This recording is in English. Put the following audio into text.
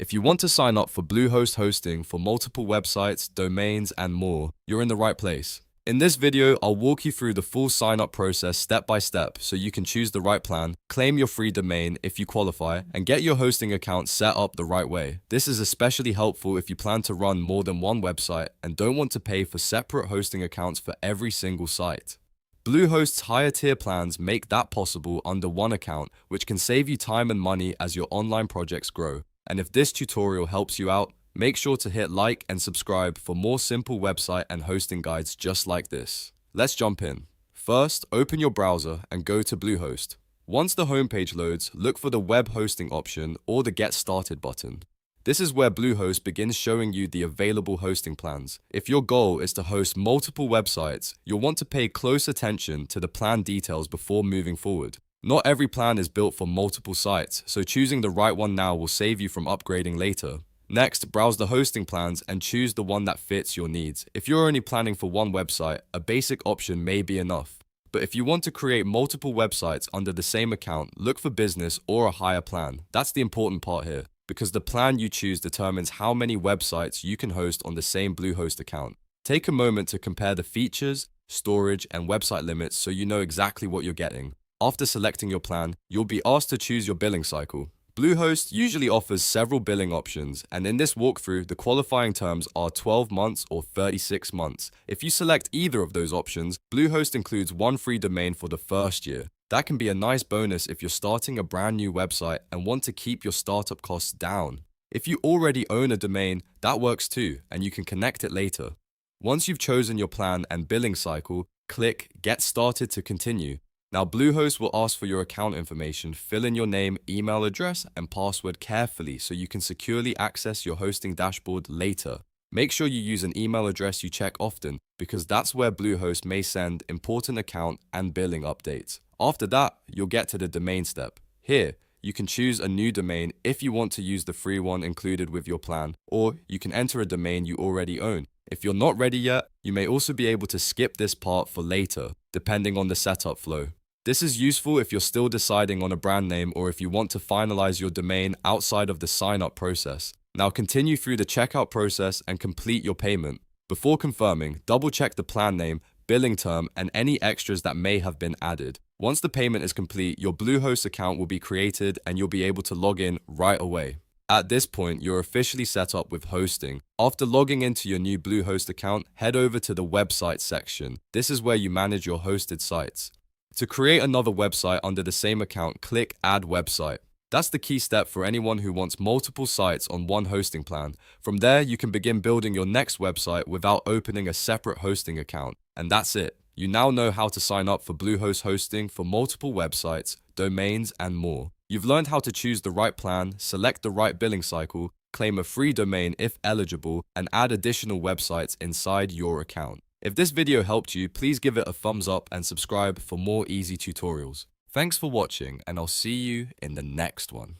If you want to sign up for Bluehost hosting for multiple websites, domains, and more, you're in the right place. In this video, I'll walk you through the full sign-up process step by step so you can choose the right plan, claim your free domain if you qualify, and get your hosting account set up the right way. This is especially helpful if you plan to run more than one website and don't want to pay for separate hosting accounts for every single site. Bluehost's higher tier plans make that possible under one account, which can save you time and money as your online projects grow. And if this tutorial helps you out, make sure to hit like and subscribe for more simple website and hosting guides just like this. Let's jump in. First, open your browser and go to Bluehost. Once the homepage loads, look for the web hosting option or the Get Started button. This is where Bluehost begins showing you the available hosting plans. If your goal is to host multiple websites, you'll want to pay close attention to the plan details before moving forward. Not every plan is built for multiple sites, so choosing the right one now will save you from upgrading later. Next, browse the hosting plans and choose the one that fits your needs. If you're only planning for one website, a basic option may be enough. But if you want to create multiple websites under the same account, look for business or a higher plan. That's the important part here, because the plan you choose determines how many websites you can host on the same Bluehost account. Take a moment to compare the features, storage, and website limits so you know exactly what you're getting. After selecting your plan, you'll be asked to choose your billing cycle. Bluehost usually offers several billing options, and in this walkthrough, the qualifying terms are 12 months or 36 months. If you select either of those options, Bluehost includes one free domain for the first year. That can be a nice bonus if you're starting a brand new website and want to keep your startup costs down. If you already own a domain, that works too, and you can connect it later. Once you've chosen your plan and billing cycle, click Get Started to continue. Now, Bluehost will ask for your account information. Fill in your name, email address, and password carefully so you can securely access your hosting dashboard later. Make sure you use an email address you check often, because that's where Bluehost may send important account and billing updates. After that, you'll get to the domain step. Here, you can choose a new domain if you want to use the free one included with your plan, or you can enter a domain you already own. If you're not ready yet, you may also be able to skip this part for later, depending on the setup flow. This is useful if you're still deciding on a brand name or if you want to finalize your domain outside of the sign-up process. Now continue through the checkout process and complete your payment. Before confirming, double-check the plan name, billing term, and any extras that may have been added. Once the payment is complete, your Bluehost account will be created and you'll be able to log in right away. At this point, you're officially set up with hosting. After logging into your new Bluehost account, head over to the website section. This is where you manage your hosted sites. To create another website under the same account, click Add Website. That's the key step for anyone who wants multiple sites on one hosting plan. From there, you can begin building your next website without opening a separate hosting account. And that's it. You now know how to sign up for Bluehost hosting for multiple websites, domains, and more. You've learned how to choose the right plan, select the right billing cycle, claim a free domain if eligible, and add additional websites inside your account. If this video helped you, please give it a thumbs up and subscribe for more easy tutorials. Thanks for watching, and I'll see you in the next one.